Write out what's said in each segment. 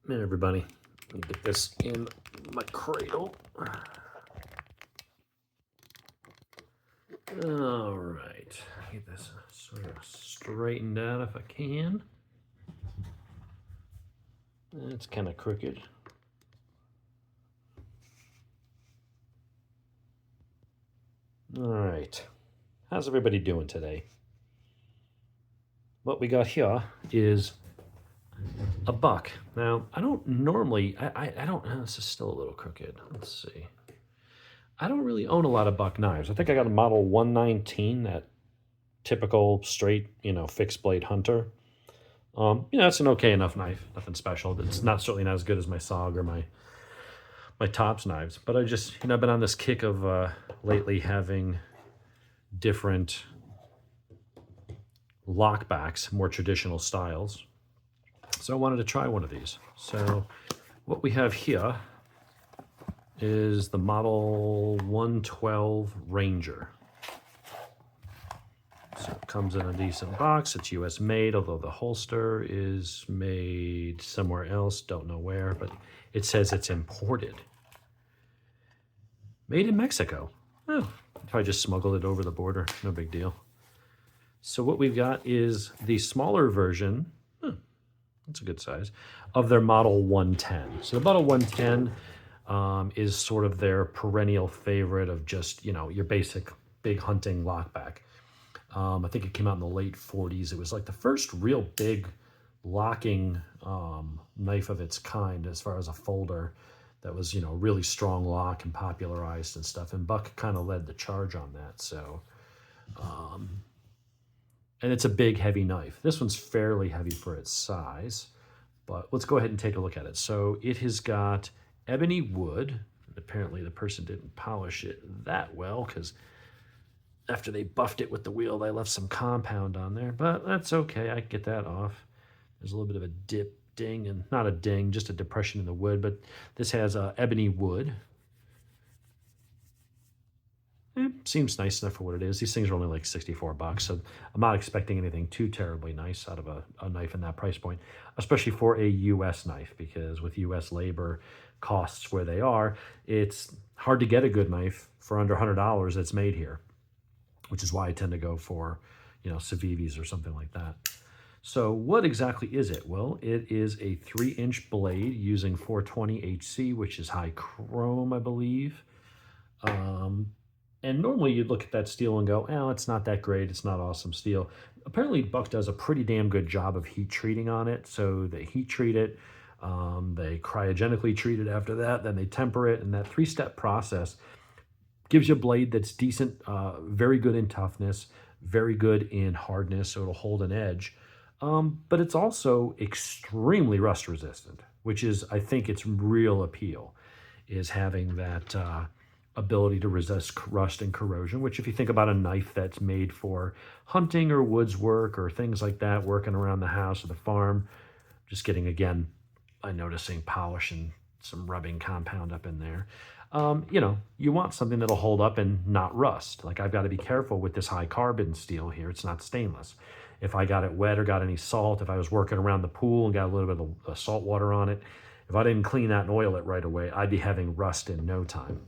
Hey everybody, let me get this in my cradle. All right, get this sort of straightened out if I can. It's kind of crooked. All right, how's everybody doing today? What we got here is a buck. Now, I don't normally, I don't, this is still a little crooked. Let's see. I don't really own a lot of buck knives. I think I got a model 119, that typical straight, fixed blade hunter. It's an okay enough knife, nothing special. It's not certainly not as good as my SOG or my Tops knives. But I just, I've been on this kick of lately having different lockbacks, more traditional styles. So I wanted to try one of these. So what we have here is the model 112 Ranger. So it comes in a decent box. It's US made, although the holster is made somewhere else. Don't know where, but it says it's imported. Made in Mexico. Oh, if I just smuggled it over the border, no big deal. So what we've got is the smaller version, that's a good size, of their Model 110. So the Model 110 is sort of their perennial favorite of just, your basic big hunting lockback. I think it came out in the late 40s. It was like the first real big locking knife of its kind as far as a folder that was, really strong lock and popularized and stuff. And Buck kind of led the charge on that. So, and it's a big, heavy knife. This one's fairly heavy for its size, but let's go ahead and take a look at it. So it has got ebony wood. Apparently the person didn't polish it that well because after they buffed it with the wheel, they left some compound on there, but that's okay. I can get that off. There's a little bit of a ding, and not a ding, just a depression in the wood, but this has ebony wood. Seems nice enough for what it is. These things are only like 64 bucks, so I'm not expecting anything too terribly nice out of a knife in that price point, especially for a US knife, because with US labor costs where they are, it's hard to get a good knife for under $100 that's made here, which is why I tend to go for, Civivis or something like that. So what exactly is it? Well, it is a 3-inch blade using 420 HC, which is high chrome, I believe. And normally you'd look at that steel and go, oh, it's not that great. It's not awesome steel. Apparently Buck does a pretty damn good job of heat treating on it. So they heat treat it, they cryogenically treat it after that, then they temper it. And that 3-step process gives you a blade that's decent, very good in toughness, very good in hardness, so it'll hold an edge. But it's also extremely rust resistant, which is, I think, its real appeal, is having that ability to resist rust and corrosion, which if you think about a knife that's made for hunting or woods work or things like that, working around the house or the farm, just getting, again, I'm noticing polish and some rubbing compound up in there. You want something that'll hold up and not rust. Like I've got to be careful with this high carbon steel here. It's not stainless. If I got it wet or got any salt, if I was working around the pool and got a little bit of salt water on it, if I didn't clean that and oil it right away, I'd be having rust in no time.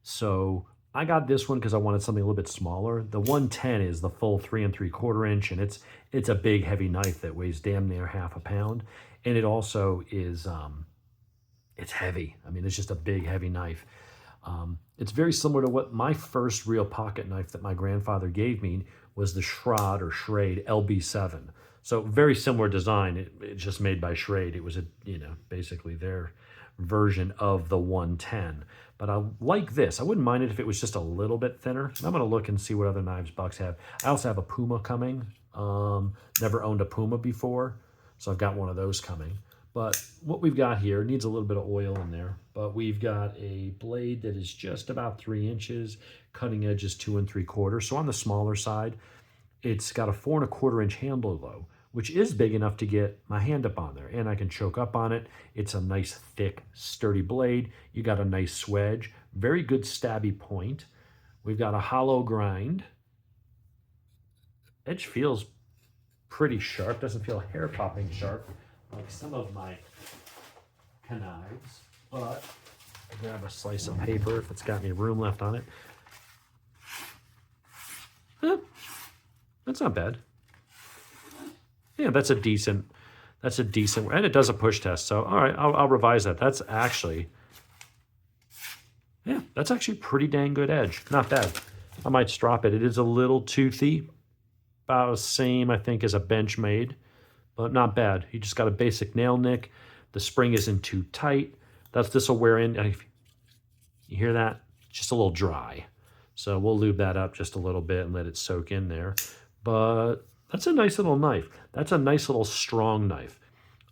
So I got this one because I wanted something a little bit smaller. The 110 is the full 3 3/4 inch, and it's a big, heavy knife that weighs damn near half a pound. And it also is, it's heavy. I mean, it's just a big, heavy knife. It's very similar to what my first real pocket knife that my grandfather gave me was the Schrade or Schrade LB7. So very similar design. It's just made by Schrade. It was basically their version of the 110. But I like this. I wouldn't mind it if it was just a little bit thinner. I'm going to look and see what other knives Bucks have. I also have a Puma coming. Never owned a Puma before, so I've got one of those coming. But what we've got here needs a little bit of oil in there, but we've got a blade that is just about 3 inches, cutting edge is 2 3/4. So on the smaller side, it's got a 4 1/4 inch handle though, which is big enough to get my hand up on there, and I can choke up on it. It's a nice, thick, sturdy blade. You got a nice swedge, very good stabby point. We've got a hollow grind. Edge feels pretty sharp, doesn't feel hair popping sharp, like some of my knives, but I'll grab a slice of paper if it's got any room left on it. That's not bad. Yeah, that's a decent, and it does a push test. So, all right, I'll revise that. That's actually pretty dang good edge. Not bad. I might strop it. It is a little toothy, about the same, I think, as a Benchmade, but not bad. You just got a basic nail nick. The spring isn't too tight. This will wear in. You hear that? Just a little dry. So we'll lube that up just a little bit and let it soak in there. But that's a nice little knife. That's a nice little strong knife.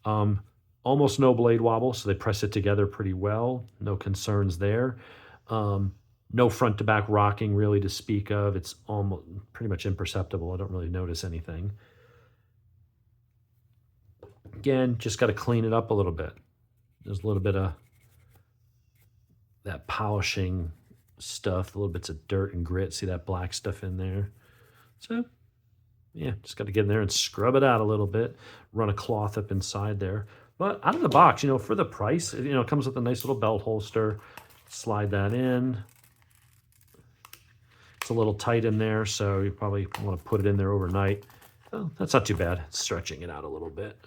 Almost no blade wobble, so they press it together pretty well. No concerns there. No front to back rocking really to speak of. It's almost pretty much imperceptible. I don't really notice anything. Again, just got to clean it up a little bit. There's a little bit of that polishing stuff, little bits of dirt and grit. See that black stuff in there? So, yeah, just got to get in there and scrub it out a little bit. Run a cloth up inside there. But out of the box, for the price, it comes with a nice little belt holster. Slide that in. It's a little tight in there, so you probably want to put it in there overnight. Oh, that's not too bad. It's stretching it out a little bit.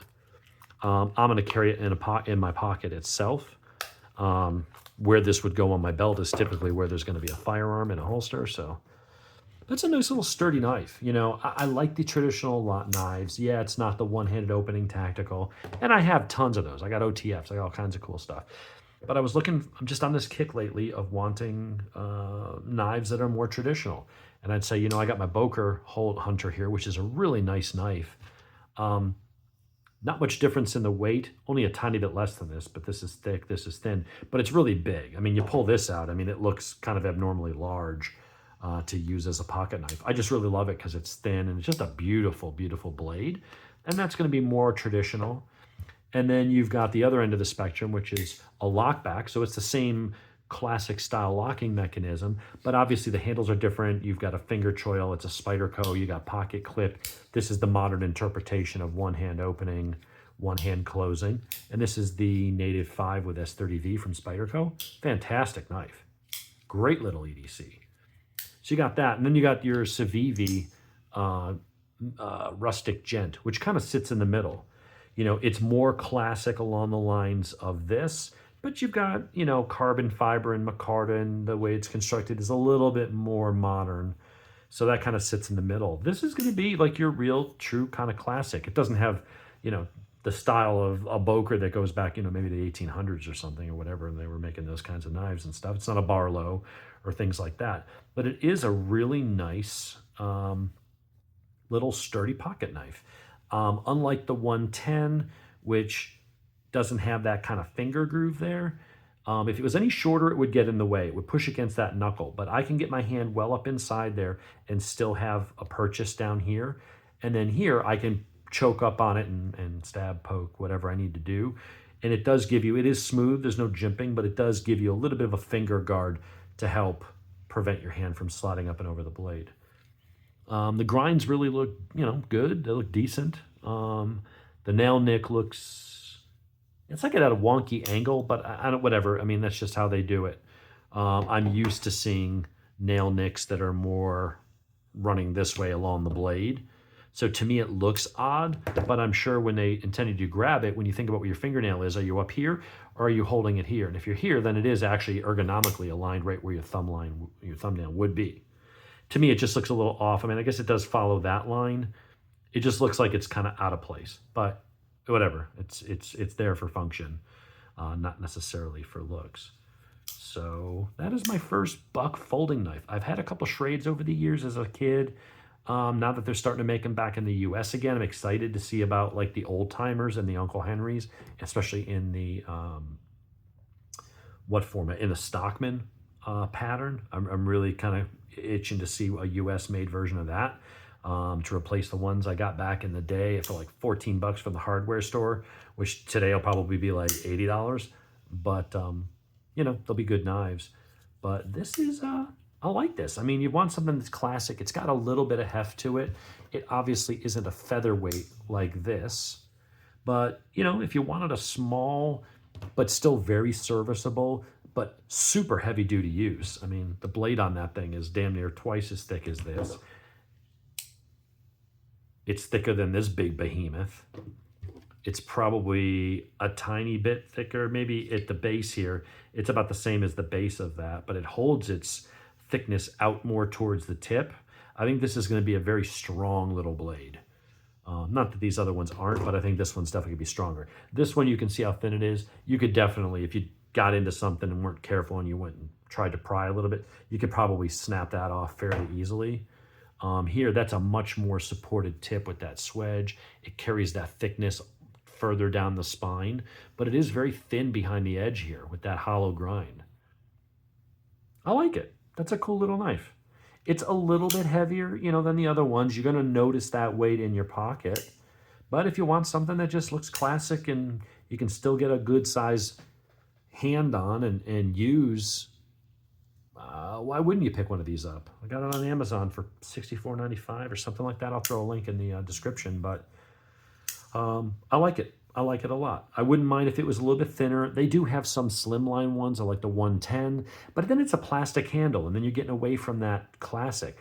I'm going to carry it in my pocket itself. Where this would go on my belt is typically where there's going to be a firearm and a holster. So that's a nice little sturdy knife. I like the traditional knives. Yeah, it's not the one-handed opening tactical. And I have tons of those. I got OTFs. I got all kinds of cool stuff. But I'm just on this kick lately of wanting knives that are more traditional. And I'd say, I got my Boker Hunter here, which is a really nice knife. Not much difference in the weight, only a tiny bit less than this, but this is thick, this is thin, but it's really big. I mean, you pull this out, it looks kind of abnormally large to use as a pocket knife. I just really love it because it's thin and it's just a beautiful, beautiful blade. And that's going to be more traditional. And then you've got the other end of the spectrum, which is a lockback. So it's the same classic style locking mechanism, but obviously the handles are different. You've got a finger choil, it's a Spyderco, you got pocket clip. This is the modern interpretation of one hand opening, one hand closing. And this is the Native 5 with S30V from Spyderco. Fantastic knife. Great little EDC. So you got that, and then you got your Civivi Rustic Gent, which kind of sits in the middle. It's more classic along the lines of this, but you've got, carbon fiber and micarta, and the way it's constructed is a little bit more modern. So that kind of sits in the middle. This is going to be like your real, true kind of classic. It doesn't have, the style of a Boker that goes back, maybe the 1800s or something or whatever, and they were making those kinds of knives and stuff. It's not a Barlow or things like that. But it is a really nice little sturdy pocket knife. Unlike the 110, which doesn't have that kind of finger groove there. If it was any shorter, it would get in the way. It would push against that knuckle. But I can get my hand well up inside there and still have a purchase down here. And then here, I can choke up on it and stab, poke, whatever I need to do. And it does give you, it is smooth, there's no jimping, but it does give you a little bit of a finger guard to help prevent your hand from sliding up and over the blade. The grinds really look, good. They look decent. The nail nick looks, it's like at a wonky angle, but I don't, whatever. That's just how they do it. I'm used to seeing nail nicks that are more running this way along the blade. So to me, it looks odd, but I'm sure when they intended you grab it, when you think about where your fingernail is, are you up here or are you holding it here? And if you're here, then it is actually ergonomically aligned right where your thumbnail would be. To me, it just looks a little off. I guess it does follow that line. It just looks like it's kind of out of place, but whatever. It's there for function, not necessarily for looks. So that is my first buck folding knife. I've had a couple Schrades over the years as a kid. Now that they're starting to make them back in the US again, I'm excited to see about like the old timers and the Uncle Henrys, especially in the what format? In the Stockman pattern. I'm really kind of itching to see a US made version of that. To replace the ones I got back in the day for like $14 from the hardware store, which today will probably be like $80. But they'll be good knives. But this is I like this. You want something that's classic. It's got a little bit of heft to it. It obviously isn't a featherweight like this, But, you know, if you wanted a small, but still very serviceable, but super heavy duty use. I mean, the blade on that thing is damn near twice as thick as this. It's thicker than this big behemoth. It's probably a tiny bit thicker, maybe at the base here. It's about the same as the base of that, but it holds its thickness out more towards the tip. I think this is going to be a very strong little blade. Not that these other ones aren't, but I think this one's definitely going to be stronger. This one, you can see how thin it is. You could definitely, if you got into something and weren't careful and you went and tried to pry a little bit, you could probably snap that off fairly easily. Here, that's a much more supported tip with that swedge. It carries that thickness further down the spine, but it is very thin behind the edge here with that hollow grind. I like it. That's a cool little knife. It's a little bit heavier, you know, than the other ones. You're going to notice that weight in your pocket. But if you want something that just looks classic and you can still get a good size hand on and use, why wouldn't you pick one of these up? I got it on Amazon for $64.95 or something like that. I'll throw a link in the description, but I like it. I like it a lot. I wouldn't mind if it was a little bit thinner. They do have some slimline ones. I like the 110, but then it's a plastic handle, and then you're getting away from that classic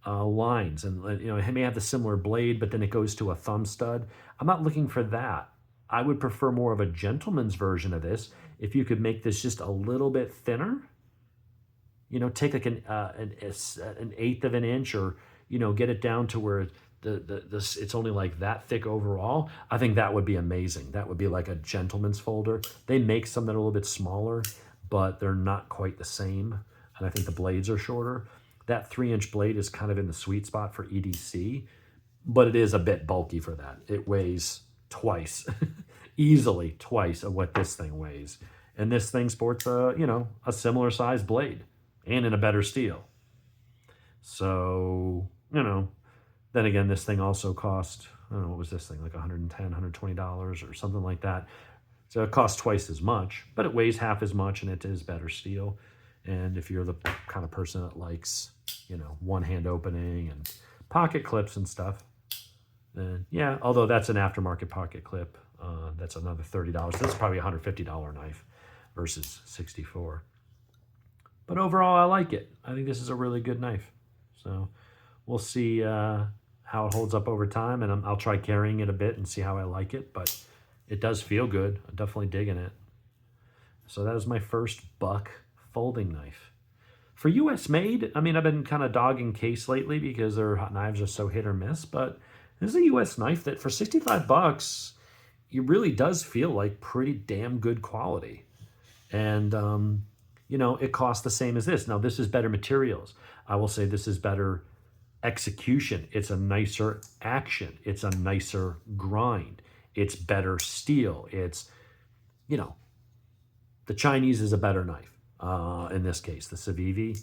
lines. And you know, it may have the similar blade, but then it goes to a thumb stud. I'm not looking for that. I would prefer more of a gentleman's version of this. If you could make this just a little bit thinner, you know, take like an eighth of an inch, or you know, get it down to where it's only like that thick overall. I think that would be amazing. That would be like a gentleman's folder. They make some that are a little bit smaller, but they're not quite the same. And I think the blades are shorter. That 3-inch blade is kind of in the sweet spot for EDC, but it is a bit bulky for that. It weighs twice, easily twice of what this thing weighs. And this thing sports a, you know, a similar size blade and in a better steel. So, you know, then again, this thing also cost, I don't know, what was this thing, like $110, $120 or something like that. So it costs twice as much, but it weighs half as much and it is better steel. And if you're the kind of person that likes, you know, one-hand opening and pocket clips and stuff, then yeah, although that's an aftermarket pocket clip, that's another $30. That's probably a $150 knife versus $64. But overall, I like it. I think this is a really good knife. So we'll see how it holds up over time, and I'll try carrying it a bit and see how I like it, but it does feel good. I'm definitely digging it. So that is my first buck folding knife. For US made, I mean, I've been kind of dogging Case lately because their knives are so hit or miss, but this is a US knife that for 65 bucks, it really does feel like pretty damn good quality. And, you know, it costs the same as this. Now, this is better materials. I will say this is better execution. It's a nicer action. It's a nicer grind. It's better steel. It's, you know, the Chinese is a better knife. In this case, the Civivi,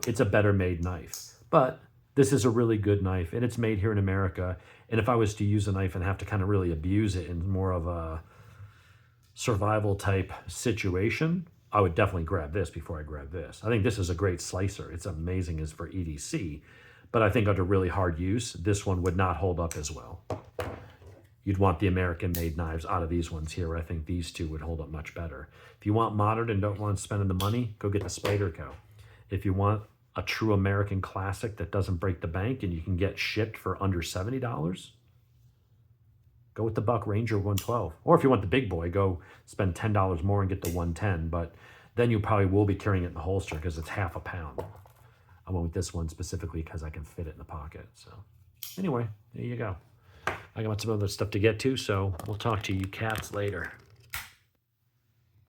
it's a better made knife. But this is a really good knife, and it's made here in America. And if I was to use a knife and have to kind of really abuse it in more of a survival type situation, I would definitely grab this before I grab this. I think this is a great slicer. It's amazing as for EDC, but I think under really hard use, this one would not hold up as well. You'd want the American-made knives out of these ones here. I think these two would hold up much better. If you want modern and don't want to spend the money, go get the Spyderco. If you want a true American classic that doesn't break the bank and you can get shipped for under $70, go with the Buck Ranger 112. Or if you want the big boy, go spend $10 more and get the 110. But then you probably will be carrying it in the holster because it's half a pound. I went with this one specifically because I can fit it in the pocket. So anyway, there you go. I got some other stuff to get to, so we'll talk to you cats later.